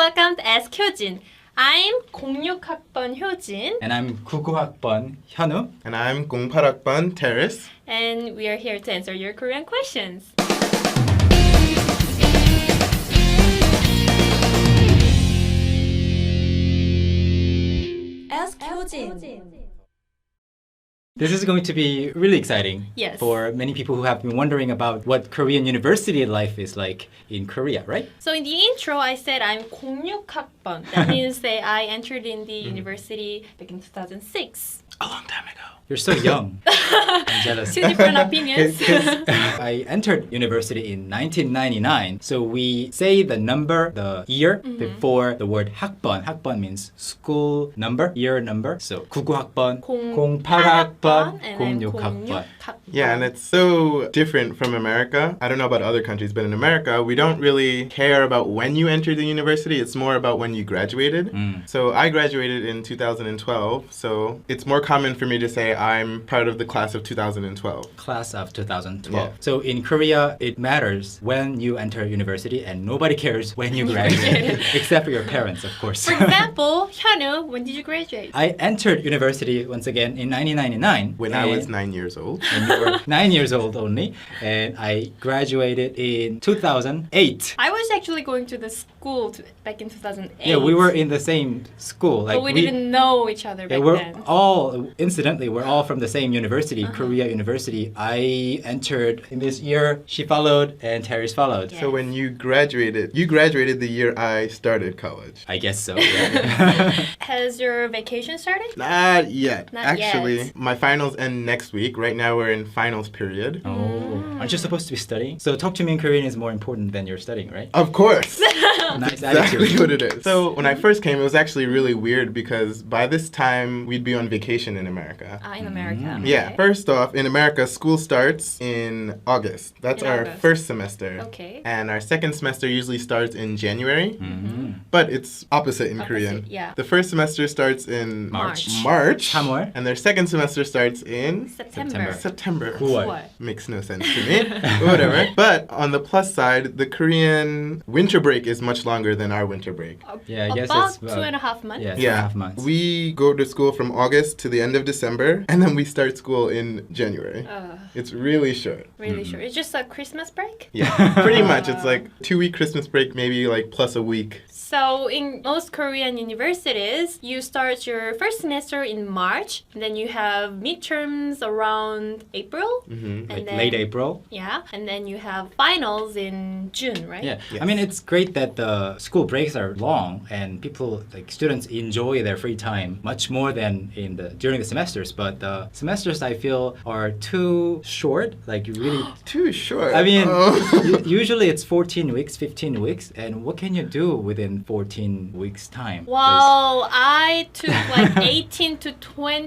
welcome as Kyojin. I'm 06학번 효진. And I'm 99학번 현우. And I'm 08학번 Terrace. And we are here to answer your Korean questions. Ask Kyojin. This is going to be really exciting Yes. for many people who have been wondering about what Korean university life is like in Korea, right? So in the intro, I said I'm 06학번. That means that I entered in the university back in 2006. A long time ago. You're so young. I'm jealous. Two different opinions. I entered university in 1999. So we say the number, the year before the word 학번. 학번 means school number, year number. So 99학번, 08학번, and then 06학번. 06학번. Yeah, and it's so different from America. I don't know about other countries, but in America, we don't really care about when you entered the university. It's more about when you graduated. So I graduated in 2012, so it's more common for me to say I'm part of the class of 2012. Class of 2012. Yeah. So in Korea, it matters when you enter university and nobody cares when you graduate, except for your parents, of course. For example, Hyunwoo, when did you graduate? I entered university once again in 1999. When I was 9 years old. When you were 9 years old only. And I graduated in 2008. I was actually going to the school back in 2008. Yeah, we were in the same school. But we didn't know each other back we're then. all, incidentally, we're all from the same university, Korea University. I entered in this year, she followed, and Terry's followed. Yeah. So when you graduated the year I started college. I guess so, yeah. Has your vacation started? Not yet. Not Actually, yet. my finals end next week. Right now we're in finals period. Oh, aren't you supposed to be studying? So talk to me in Korean is more important than you're studying, right? Of course. Nice Exactly attitude. what it is. So when I first came, it was actually really weird because by this time we'd be on vacation in America. In America. Yeah. Okay. First off, in America, school starts in August. That's In our August. first semester. Okay. And our second semester usually starts in January. But it's opposite in Korean. yeah. The first semester starts in March. March. 3월. And their second semester starts in September. September. 9월. Makes no sense to me. Whatever. But on the plus side, the Korean winter break is much longer than our winter break. Yeah, I guess About it's 2.5 months. Yeah, 2.5 Yeah, months. we go to school from August to the end of December, and then we start school in January. It's really short. Really sure. It's just a Christmas break? Yeah, pretty much. It's like 2-week Christmas break, maybe like plus a week. So in most Korean universities, you start your first semester in March, and then you have midterms around April. And Like then, late April. Yeah, and then you have finals in June, right? Yeah. Yes. I mean, it's great that the school breaks are long and people, like students, enjoy their free time much more than during the semesters. But the semesters, I feel, are too short. Like you really. Too short. I mean, Oh. usually it's 14 weeks, 15 weeks, and what can you do within 14 weeks' time? Well, I took like 18 to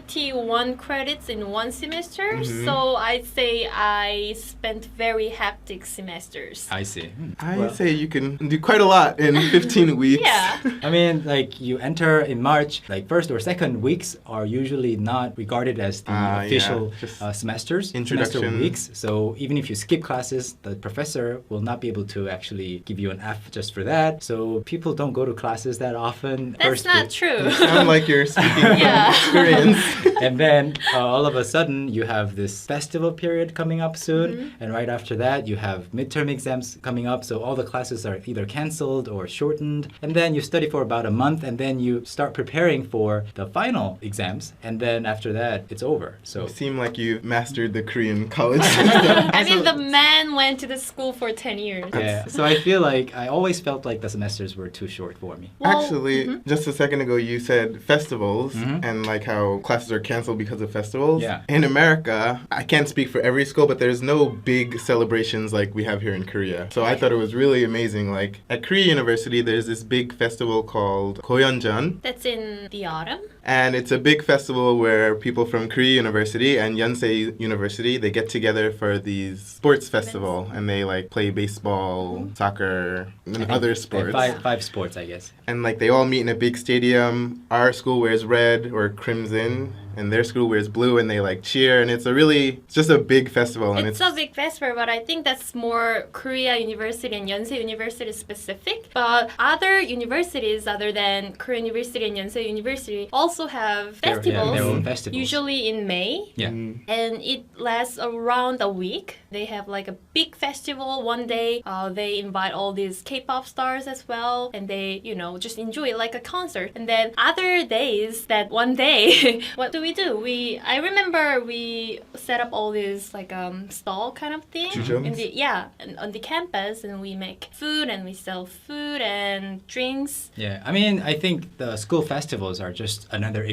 21 credits in one semester, so I'd say I spent very hectic semesters. I see. I say you can do quite a lot in 15 weeks. Yeah. I mean, like you enter in March, like first or second weeks are usually not regarded as the Yeah, official just semesters, semester introduction. weeks. So even if you skip classes, the professor will not be able to actually give you an F just for that. So people don't go to classes that often. That's first not week. true. Sound like you're speaking Yeah. from experience. And then all of a sudden you have this festival period coming up soon, and right after that you have midterm exams coming up, so all the classes are either canceled or shortened, and then you study for about a month, and then you start preparing for the final exams, and then after that it's over. So You seem like you mastered the Korean college system. I mean, the man went to the school for 10 years. yeah, so I feel like I always felt like the semesters were too short for me. Well, Actually, just a second ago, you said festivals and like how classes are canceled because of festivals. Yeah. In America, I can't speak for every school, but there's no big celebrations like we have here in Korea. So I thought it was really amazing. Like at Korea University, there's this big festival called Goyeonjeon. That's in the autumn. And it's a big festival where people from Korea University and Yonsei University, they get together for these sports festival and they like play baseball, soccer, and other sports. Five sports, I guess. And like they all meet in a big stadium. Our school wears red or crimson and their school wears blue and they like cheer, and it's just a big festival. And it's a big festival, but I think that's more Korea University and Yonsei University specific. But other universities other than Korea University and Yonsei University also have festivals, their own festivals. Usually in May. Yeah. And it lasts around a week. They have like a big festival one day. They invite all these K-pop stars as well, and they, just enjoy it like a concert. And then other days, that one day, what do? I remember we set up all these like stall kind of thing. On the campus, and we make food and we sell food and drinks. Yeah, I mean, I think the school festivals are just another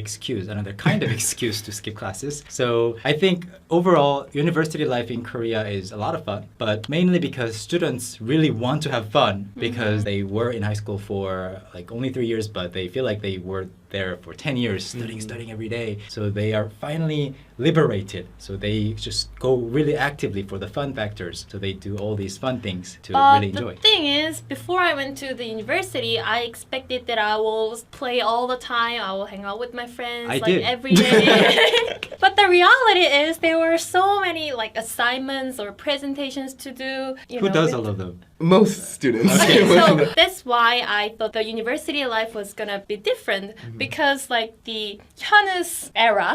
kind of excuse to skip classes. So I think overall, university life in Korea is a lot of fun, but mainly because students really want to have fun because they were in high school for like only 3 years, but they feel like they were there for 10 years studying every day. So they are finally liberated. So they just go really actively for the fun factors. So they do all these fun things to really enjoy. The thing is, before I went to the university, I expected that I will play all the time. I will hang out with my friends every day. But the reality is there were so many like assignments or presentations to do. Who does all of them? Most students. Okay, so that's why I thought the university life was gonna be different because like the Hyun's era,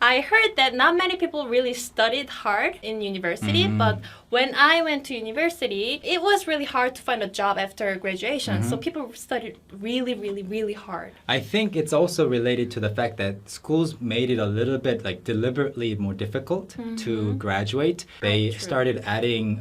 I heard that not many people really studied hard in university, but when I went to university, it was really hard to find a job after graduation. So people studied really, really, really hard. I think it's also related to the fact that schools made it a little bit like deliberately more difficult to graduate. They started adding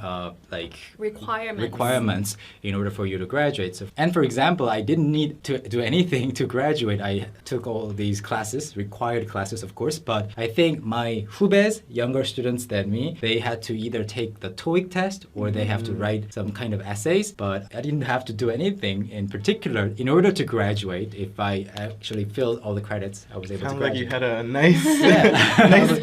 requirements in order for you to graduate. So, and for example, I didn't need to do anything to graduate. I took all these classes, required classes, of course, but I think my 후배s, younger students than me, they had to either take the TOEIC test or they have to write some kind of essays, but I didn't have to do anything in particular in order to graduate. If I actually filled all the credits, I was able to graduate. Like you had a nice,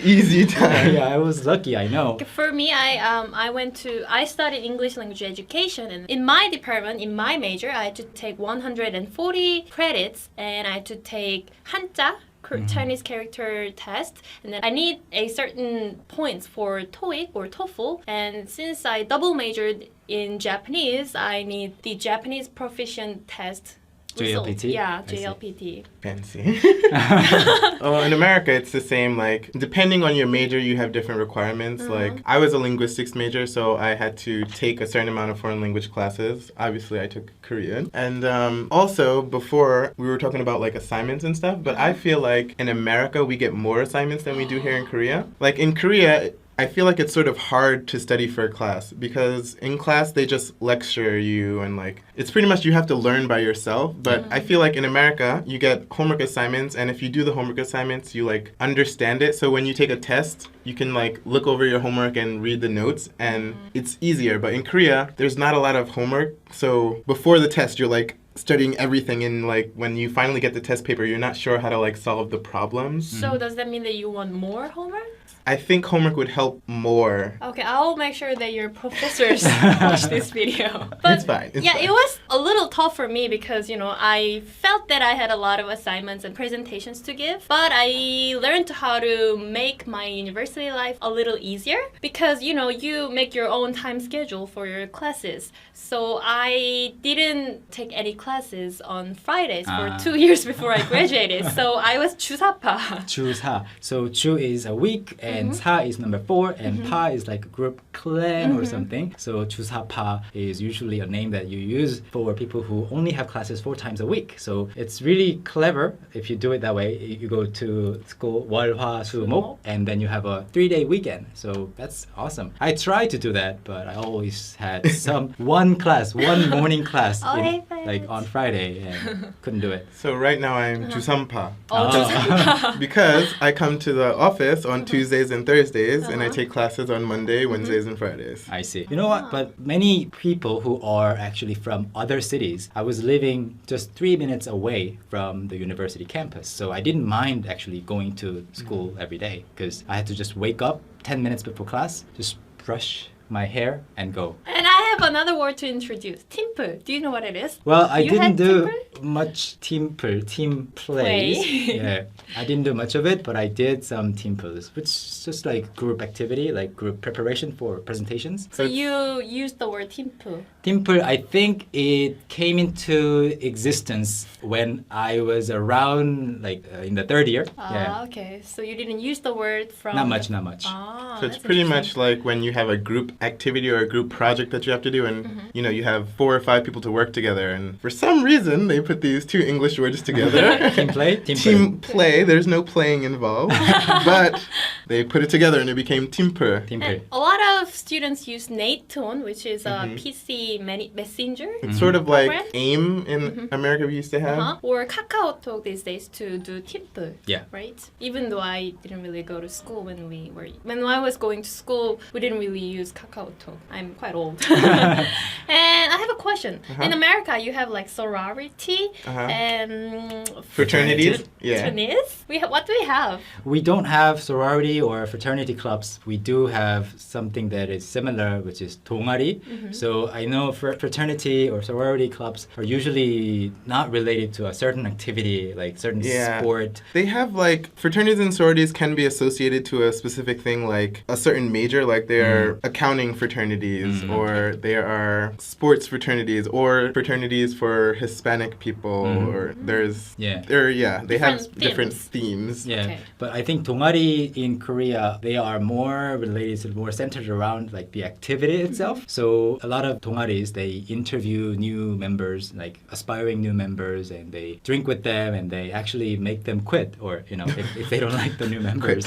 easy time. Yeah, I was lucky, I know. For me, I studied English language education, and in my department, in my major, I had to take 140 credits, and I had to take Hanja, Chinese character test, and then I need a certain points for TOEIC or TOEFL, and since I double majored in Japanese, I need the Japanese proficient test. JLPT? Yeah, JLPT. Fancy. In America, it's the same. Like, depending on your major, you have different requirements. Like, I was a linguistics major, so I had to take a certain amount of foreign language classes. Obviously, I took Korean. And also, before, we were talking about, like, assignments and stuff, but I feel like in America, we get more assignments than we do here in Korea. Like, in Korea, I feel like it's sort of hard to study for a class because in class they just lecture you and like it's pretty much you have to learn by yourself. But I feel like in America you get homework assignments, and if you do the homework assignments you like understand it. So when you take a test you can like look over your homework and read the notes and it's easier. But in Korea there's not a lot of homework, so before the test you're like studying everything, and like when you finally get the test paper you're not sure how to like solve the problems. So does that mean that you want more homework? I think homework would help more. Okay, I'll make sure that your professors watch this video. But it's fine. It was a little tough for me because, I felt that I had a lot of assignments and presentations to give. But I learned how to make my university life a little easier because, you make your own time schedule for your classes. So I didn't take any classes on Fridays for 2 years before I graduated. So I was 주사파. 주사. So 주 is a week, and 사 is number 4, and 파 is like a group, clan or something. So 주사파 is usually a name that you use for people who only have classes 4 times a week. So it's really clever if you do it that way. You go to school 월, 화, 수, 목, and then you have a 3-day weekend. So that's awesome. I tried to do that, but I always had one morning class like on Friday, and couldn't do it. So right now I'm 주삼파. Because I come to the office on Tuesdays and Thursdays, and I take classes on Monday, Wednesdays, and Fridays. I see. You know what? But many people who are actually from other cities, I was living just 3 minutes away from the university campus, so I didn't mind actually going to school every day because I had to just wake up 10 minutes before class, just brush my hair and go. And I have another word to introduce. 팀플. Do you know what it is? Well, I You didn't had do timple? much team plays. Play. Yeah, I didn't do much of it, but I did some team plays, which is just like group activity, like group preparation for presentations. So you used the word 팀플. Team play, I think it came into existence when I was around like in the third year. Ah, okay. So you didn't use the word from... Not much, not much. Ah, So it's that's pretty interesting. much like when you have a group activity or a group project that you have to do, and you know you have 4 or 5 people to work together, and for some reason they put these 2 English words together. Team play? Team play. There's no playing involved, but they put it together and it became timper. Team play. And a lot of students use Tone, which is a PC messenger. It's sort of like program? AIM in America we used to have. Or KakaoTalk these days to do 팀플. Yeah. Right? Even though I didn't really go to school when I was going to school, we didn't really use KakaoTalk. I'm quite old. And I have a question. In America, you have like sorority and Fraternities. Yeah. fraternities. What do we have? We don't have sorority or fraternity clubs. We do have something that is similar, which is 동아리. So I know fraternity or sorority clubs are usually not related to a certain activity, like certain sport. They have like fraternities and sororities can be associated to a specific thing, like a certain major, like they are accounting fraternities, or there are sports fraternities, or fraternities for Hispanic people, or they have different themes. Yeah, Okay. but I think 동아리 in Korea, they are more related, more centered around like the activity itself. So a lot of 동아리s, they interview new members, like aspiring new members, and they drink with them, and they actually make them quit, or you know, if they don't like the new members.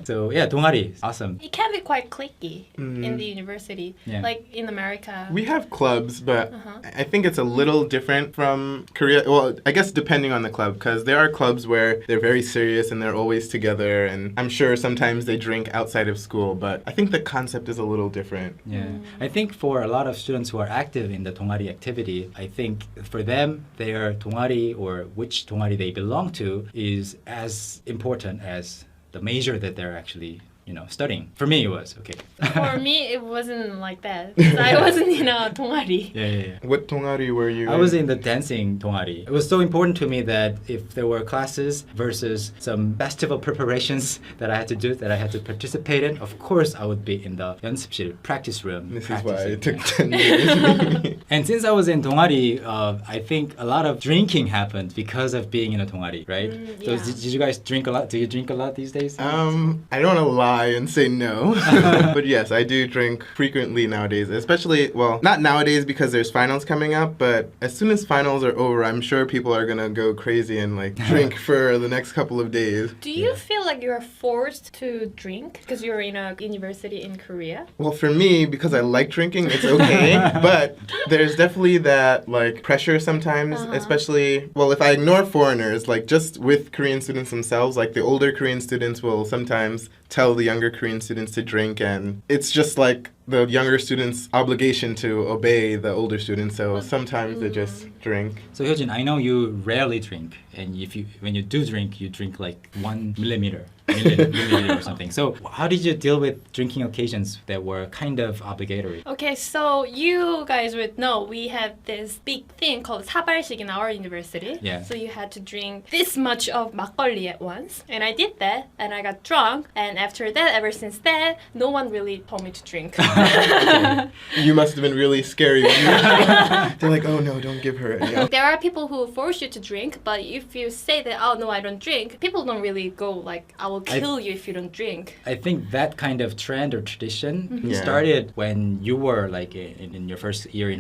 So yeah, 동아리, awesome. It can be quite cliquey in the university. Yeah. Like in America. We have clubs, but I think it's a little different from Korea. Well, I guess depending on the club, because there are clubs where they're very serious and they're always together, and I'm sure sometimes they drink outside of school, but I think the concept is a little different. Yeah, I think for a lot of students who are active in the 동아리 activity, I think for them, their 동아리 or which 동아리 they belong to is as important as the major that they're actually studying. For me, it was okay. For me, it wasn't like that. 'Cause I wasn't in a 동아리. Yeah. What 동아리 were you I was in the dancing 동아리. It was so important to me that if there were classes versus some festival preparations that I had to do, that I had to participate in, of course I would be in the 연습실, practice room. This is why practicing. it took 10 years. And since I was in 동아리, I think a lot of drinking happened because of being in a 동아리, right? So yeah. did you guys drink a lot? Do you drink a lot these days? I don't want to lie and say no, but yes, I do drink frequently nowadays, especially, well, not nowadays because there's finals coming up, but as soon as finals are over, I'm sure people are gonna go crazy and like drink for the next couple of days. Do you feel like you're forced to drink because you're in a university in Korea? Well, for me, because I like drinking, it's okay, but there's definitely that like pressure sometimes, especially, well, if I ignore foreigners, like just with Korean students themselves, like the older Korean students will sometimes tell the younger Korean students to drink, and it's just like the younger students' obligation to obey the older students, so sometimes they just drink. So Hyojin, I know you rarely drink, and when you do drink, you drink like 1 milliliter or something. So how did you deal with drinking occasions that were kind of obligatory? Okay, so you guys would know we had this big thing called 사발식 in our university. Yeah. So you had to drink this much of 막걸리 at once. And I did that, and I got drunk. And after that, ever since then, no one really told me to drink. You must have been really scary. They're like, oh no, don't give her. Yeah. There are people who force you to drink, but if you say that, oh no, I don't drink, people don't really go like, I will kill you if you don't drink. I think that kind of trend or tradition Yeah. started when you were like in your first year in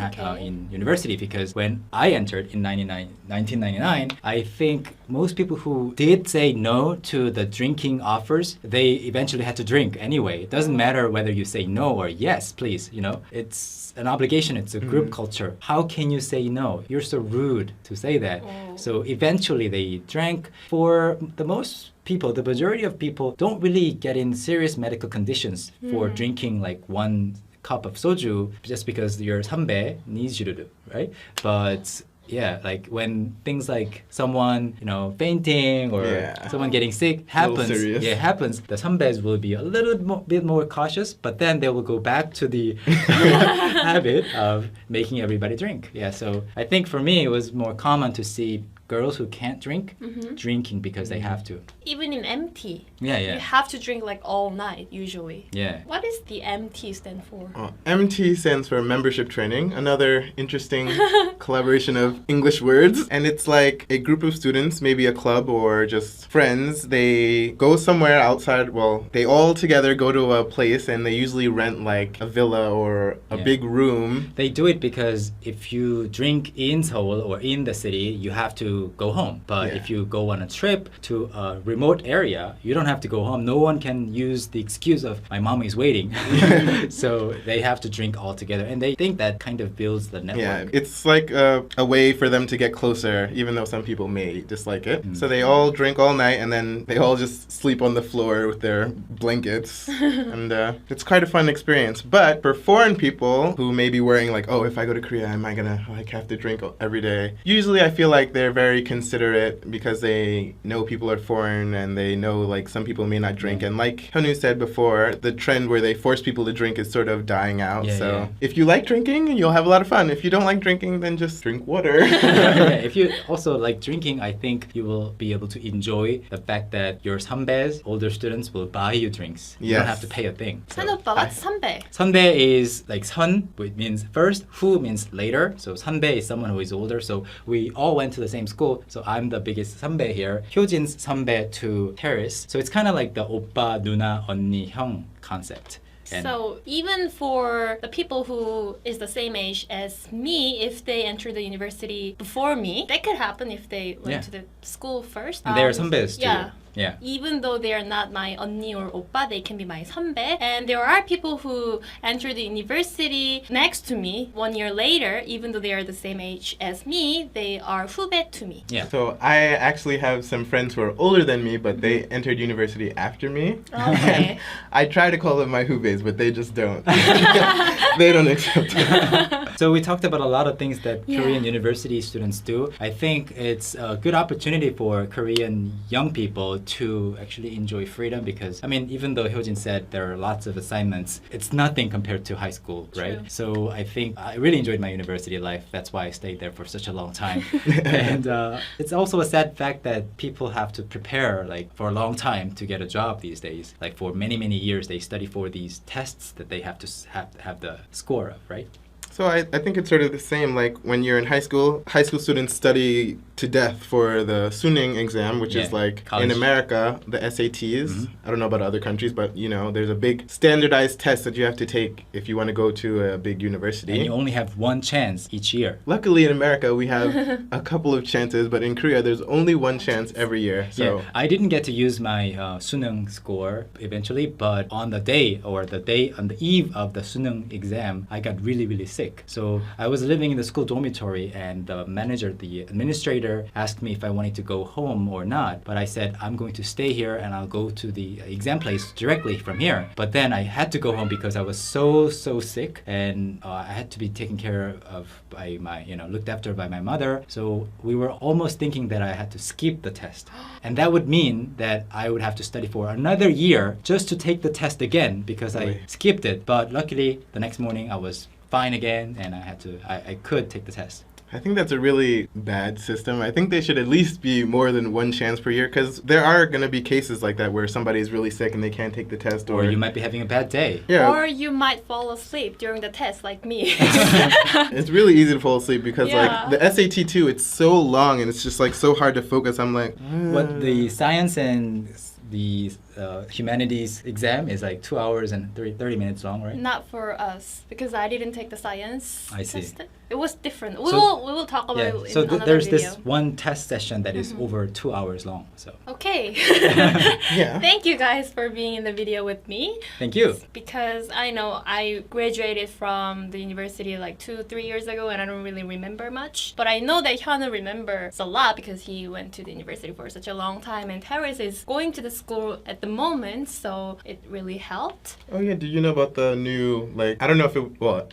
university, because when I entered in 1999, I think most people who did say no to the drinking offers, they eventually had to drink anyway. It doesn't matter whether you say no or yes, please, it's an obligation, it's a group culture. How can you say no? You're so rude to say that. So eventually they drank. For the most people, the majority of people don't really get in serious medical conditions for drinking like 1 cup of soju just because your 선배 needs you to do, right? But Yeah, like when things like someone, fainting or Yeah. someone getting sick little happens. serious. Yeah, happens. The 선배s will be a little bit more cautious, but then they will go back to the habit of making everybody drink. Yeah, so I think for me it was more common to see girls who can't drink drinking because they have to. Even in MT, Yeah, you yeah. have to drink like all night usually. Yeah. What does the MT stand for? MT stands for membership training, another interesting collaboration of English words. And it's like a group of students, maybe a club or just friends. They go somewhere outside. Well, they all together go to a place and they usually rent like a villa or a Yeah. big room. They do it because if you drink in Seoul or in the city, you have to go home. But Yeah. if you go on a trip to a remote area, you don't have to go home. No one can use the excuse of my mom is waiting. So they have to drink all together. And they think that kind of builds the network. Yeah, it's like a way for them to get closer, even though some people may dislike it. So they all drink all night and then they all just sleep on the floor with their blankets. And it's quite a fun experience. But for foreign people who may be worrying like, oh, if I go to Korea, am I gonna have to drink every day? Usually I feel like they're very considerate because they know people are foreign and they know like some people may not drink. And like Hyunwoo said before, the trend where they force people to drink is sort of dying out. Yeah, so yeah. if you like drinking, you'll have a lot of fun. If you don't like drinking, then just drink water. Yeah, if you also like drinking, I think you will be able to enjoy the fact that your 선배s, older students, will buy you drinks. You don't Yes. have to pay a thing. So, 선오빠, what's 선배? 선배 is like 선, which means first, 후 means later. So 선배 is someone who is older. So we all went to the same school. So I'm the biggest 선배 here. 효진's 선배 to Terrace. So it's kind of like the 오빠, 누나, 언니, 형 concept. And So even for the people who is the same age as me, if they enter the university before me, that could happen if they went Yeah. to the school first. and they're 선배s too. Yeah. Yeah. Even though they are not my 언니 or 오빠, they can be my 선배. And there are people who enter the university next to me 1 year later, even though they are the same age as me, they are 후배 to me. Yeah. So I actually have some friends who are older than me, but they entered university after me. Okay. I try to call them my hubes, but they just don't. They don't accept it. So we talked about a lot of things that Yeah. Korean university students do. I think it's a good opportunity for Korean young people to actually enjoy freedom because, I mean, even though Hyojin said there are lots of assignments, it's nothing compared to high school, right? True. So I think I really enjoyed my university life. That's why I stayed there for such a long time. And it's also a sad fact that people have to prepare like for a long time to get a job these days. Like for many, many years, they study for these tests that they have to have the score of, right? So I think it's sort of the same. Like when you're in high school students study to death for the 수능 exam, which is Yeah, like college. in America, the SATs. I don't know about other countries, but there's a big standardized test that you have to take if you want to go to a big university. And you only have one chance each year. Luckily in America, we have a couple of chances, but in Korea, there's only one chance every year. So Yeah, I didn't get to use my 수능 score eventually, but on the eve of the 수능 exam, I got really, really sick. So I was living in the school dormitory, and the administrator asked me if I wanted to go home or not. But I said, I'm going to stay here and I'll go to the exam place directly from here. But then I had to go home because I was so sick, and I had to be taken care of by my, looked after by my mother. So we were almost thinking that I had to skip the test. And that would mean that I would have to study for another year just to take the test again because I Really? skipped it. But luckily, the next morning I was fine again and I could take the test. I think that's a really bad system. I think they should at least be more than one chance per year because there are going to be cases like that where somebody is really sick and they can't take the test. Or you might be having a bad day. Yeah. Or you might fall asleep during the test like me. It's really easy to fall asleep because Yeah. like the SAT too, it's so long and it's just like so hard to focus. I'm like, What the science and the humanities exam is like 2 hours and 30 minutes long, right? Not for us because I didn't take the science I see. test. It was different. We So- will talk about Yeah. it in So another there's video. this one test session that is over 2 hours long. So Okay. Yeah. Thank you guys for being in the video with me. thank you. Because I know I graduated from the university like 2-3 years ago and I don't really remember much. But I know that Hyunwoo remembers a lot because he went to the university for such a long time and Terrace is going to the school at the moment, so it really helped. Oh yeah, do you know about the new, like, I don't know if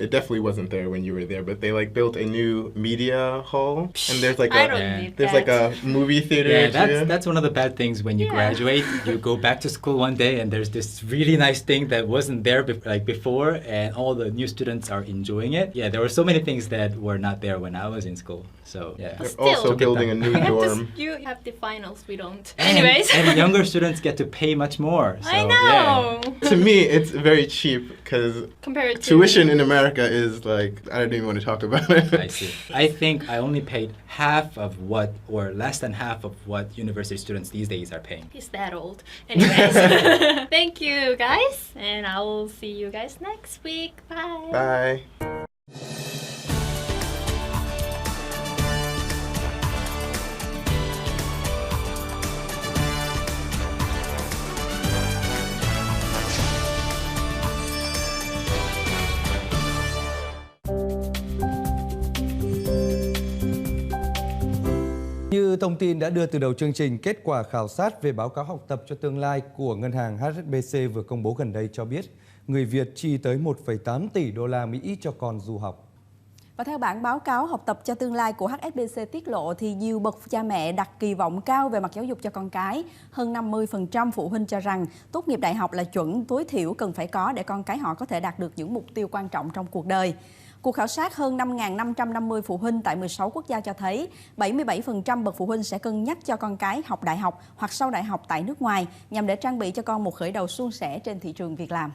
it definitely wasn't there when you were there, but they like built a new media hall, and there's like I don't need there's that. like a movie theater. Yeah, that's one of the bad things when you graduate. You go back to school one day and there's this really nice thing that wasn't there before, and all the new students are enjoying it. Yeah, there were so many things that were not there when I was in school. So yeah. But They're also still, building a new dorm. you have the finals, we don't. And, Anyways. and younger students get to pay much more. So, I know. To me, it's very cheap because Compared to tuition in America is like, I don't even want to talk about it. I see. I think I only paid half of what, or less than half of what university students these days are paying. He's that old. Anyways. Thank you guys, and I will see you guys next week. Bye. Bye. Như thông tin đã đưa từ đầu chương trình, kết quả khảo sát về báo cáo học tập cho tương lai của ngân hàng HSBC vừa công bố gần đây cho biết người Việt chi tới 1,8 tỷ đô la Mỹ cho con du học. Và theo bản báo cáo học tập cho tương lai của HSBC tiết lộ thì nhiều bậc cha mẹ đặt kỳ vọng cao về mặt giáo dục cho con cái. Hơn 50% phụ huynh cho rằng tốt nghiệp đại học là chuẩn tối thiểu cần phải có để con cái họ có thể đạt được những mục tiêu quan trọng trong cuộc đời. Cuộc khảo sát hơn 5.550 phụ huynh tại 16 quốc gia cho thấy 77% bậc phụ huynh sẽ cân nhắc cho con cái học đại học hoặc sau đại học tại nước ngoài nhằm để trang bị cho con một khởi đầu suôn sẻ trên thị trường việc làm.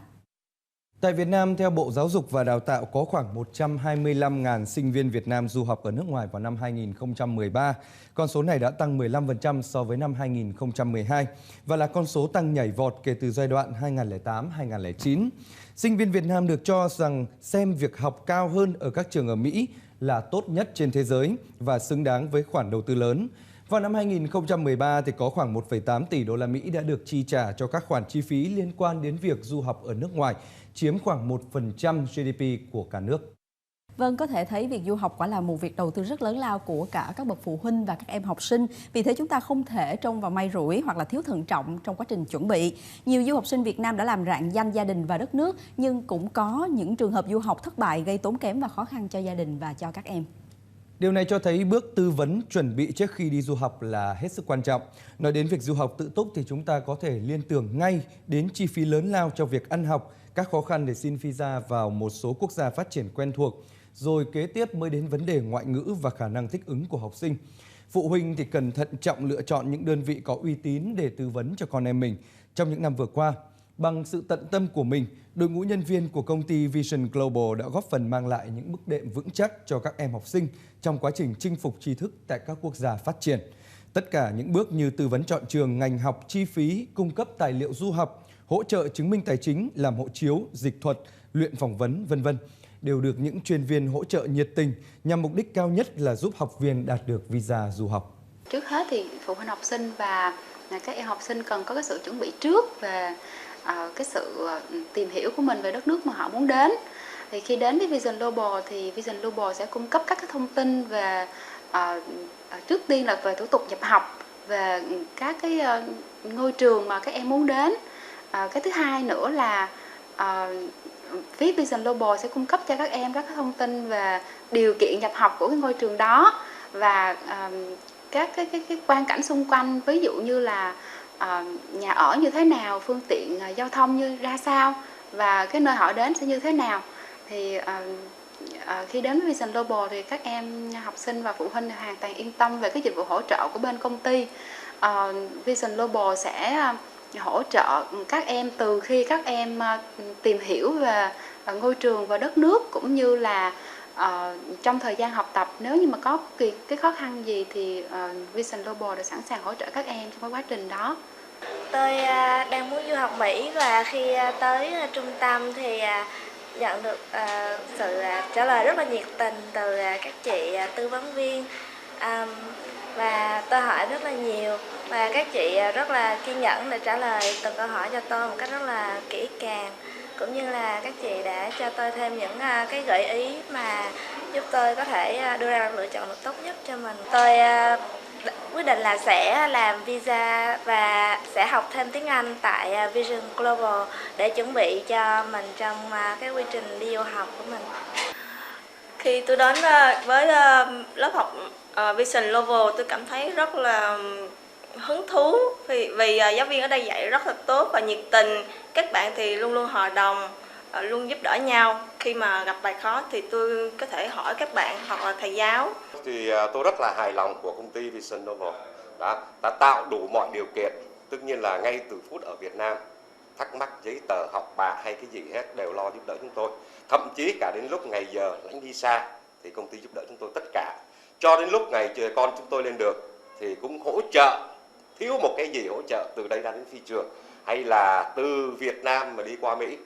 Tại Việt Nam, theo Bộ Giáo dục và Đào tạo, có khoảng 125.000 sinh viên Việt Nam du học ở nước ngoài vào năm 2013. Con số này đã tăng 15% so với năm 2012 và là con số tăng nhảy vọt kể từ giai đoạn 2008-2009. Sinh viên Việt Nam được cho rằng xem việc học cao hơn ở các trường ở Mỹ là tốt nhất trên thế giới và xứng đáng với khoản đầu tư lớn. Vào năm 2013 thì có khoảng 1,8 tỷ đô la Mỹ đã được chi trả cho các khoản chi phí liên quan đến việc du học ở nước ngoài, chiếm khoảng 1% GDP của cả nước. Vâng, có thể thấy việc du học quả là một việc đầu tư rất lớn lao của cả các bậc phụ huynh và các em học sinh. Vì thế chúng ta không thể trông vào may rủi hoặc là thiếu thận trọng trong quá trình chuẩn bị. Nhiều du học sinh Việt Nam đã làm rạng danh gia đình và đất nước, nhưng cũng có những trường hợp du học thất bại gây tốn kém và khó khăn cho gia đình và cho các em. Điều này cho thấy bước tư vấn chuẩn bị trước khi đi du học là hết sức quan trọng. Nói đến việc du học tự túc thì chúng ta có thể liên tưởng ngay đến chi phí lớn lao cho việc ăn học, các khó khăn để xin visa vào một số quốc gia phát triển quen thuộc, rồi kế tiếp mới đến vấn đề ngoại ngữ và khả năng thích ứng của học sinh. Phụ huynh thì cần thận trọng lựa chọn những đơn vị có uy tín để tư vấn cho con em mình. Trong những năm vừa qua, bằng sự tận tâm của mình, đội ngũ nhân viên của công ty Vision Global đã góp phần mang lại những bước đệm vững chắc cho các em học sinh trong quá trình chinh phục tri thức tại các quốc gia phát triển. Tất cả những bước như tư vấn chọn trường, ngành học, chi phí, cung cấp tài liệu du học, hỗ trợ chứng minh tài chính, làm hộ chiếu, dịch thuật, luyện phỏng vấn, v.v. đều được những chuyên viên hỗ trợ nhiệt tình nhằm mục đích cao nhất là giúp học viên đạt được visa du học. Trước hết thì phụ huynh học sinh và các em học sinh cần có cái sự chuẩn bị trước về cái sự tìm hiểu của mình về đất nước mà họ muốn đến. Thì khi đến với Vision Global thì Vision Global sẽ cung cấp các cái thông tin về trước tiên là về thủ tục nhập học, về các cái ngôi trường mà các em muốn đến. Cái thứ hai nữa là phía Vision Global sẽ cung cấp cho các em các cái thông tin về điều kiện nhập học của cái ngôi trường đó và các cái quan cảnh xung quanh, ví dụ như là nhà ở như thế nào, phương tiện giao thông như ra sao và cái nơi họ đến sẽ như thế nào. Thì khi đến với Vision Global thì các em học sinh và phụ huynh hoàn toàn yên tâm về cái dịch vụ hỗ trợ của bên công ty. Vision Global sẽ hỗ trợ các em từ khi các em tìm hiểu về ngôi trường và đất nước, cũng như là trong thời gian học tập nếu như mà có cái khó khăn gì thì Vision Global đã sẵn sàng hỗ trợ các em trong quá trình đó. Tôi đang muốn du học Mỹ và khi tới trung tâm thì nhận được sự trả lời rất là nhiệt tình từ các chị tư vấn viên và tôi hỏi rất là nhiều và các chị rất là kiên nhẫn để trả lời từng câu hỏi cho tôi một cách rất là kỹ càng, cũng như là các chị đã cho tôi thêm những cái gợi ý mà giúp tôi có thể đưa ra lựa chọn được tốt nhất cho mình. Tôi quyết định là sẽ làm visa và sẽ học thêm tiếng Anh tại Vision Global để chuẩn bị cho mình trong cái quy trình đi du học của mình. Khi tôi đến với lớp học Vision Global, tôi cảm thấy rất là hứng thú vì giáo viên ở đây dạy rất là tốt và nhiệt tình. Các bạn thì luôn luôn hòa đồng, luôn giúp đỡ nhau. Khi mà gặp bài khó thì tôi có thể hỏi các bạn hoặc là thầy giáo. Thì tôi rất là hài lòng của công ty Vision Global đã tạo đủ mọi điều kiện. Tất nhiên là ngay từ phút ở Việt Nam, thắc mắc giấy tờ, học bạ hay cái gì hết đều lo giúp đỡ chúng tôi. Thậm chí cả đến lúc ngày giờ lãnh visa thì công ty giúp đỡ chúng tôi tất cả. Cho đến lúc ngày con chúng tôi lên được thì cũng hỗ trợ, thiếu một cái gì hỗ trợ từ đây ra đến phi trường, hay là từ Việt Nam mà đi qua Mỹ,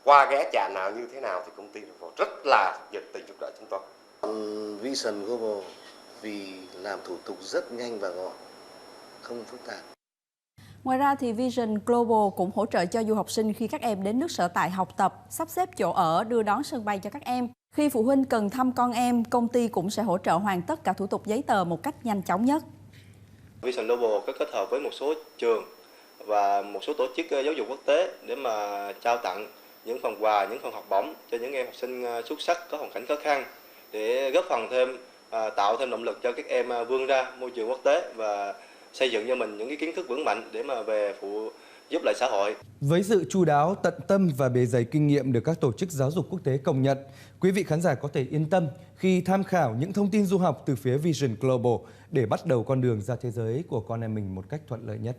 qua ghé trạm nào như thế nào thì công ty rất là nhiệt tình giúp đỡ chúng tôi. Vision Global vì làm thủ tục rất nhanh và gọn, không phức tạp. Ngoài ra thì Vision Global cũng hỗ trợ cho du học sinh khi các em đến nước sở tại học tập, sắp xếp chỗ ở, đưa đón sân bay cho các em. Khi phụ huynh cần thăm con em, công ty cũng sẽ hỗ trợ hoàn tất cả thủ tục giấy tờ một cách nhanh chóng nhất. Vision Global có kết hợp với một số trường và một số tổ chức giáo dục quốc tế để mà trao tặng những phần quà, những phần học bổng cho những em học sinh xuất sắc có hoàn cảnh khó khăn để góp phần thêm tạo thêm động lực cho các em vươn ra môi trường quốc tế và xây dựng cho mình những cái kiến thức vững mạnh để mà về phụ giúp lại xã hội. Với sự chu đáo, tận tâm và bề dày kinh nghiệm được các tổ chức giáo dục quốc tế công nhận, quý vị khán giả có thể yên tâm khi tham khảo những thông tin du học từ phía Vision Global để bắt đầu con đường ra thế giới của con em mình một cách thuận lợi nhất.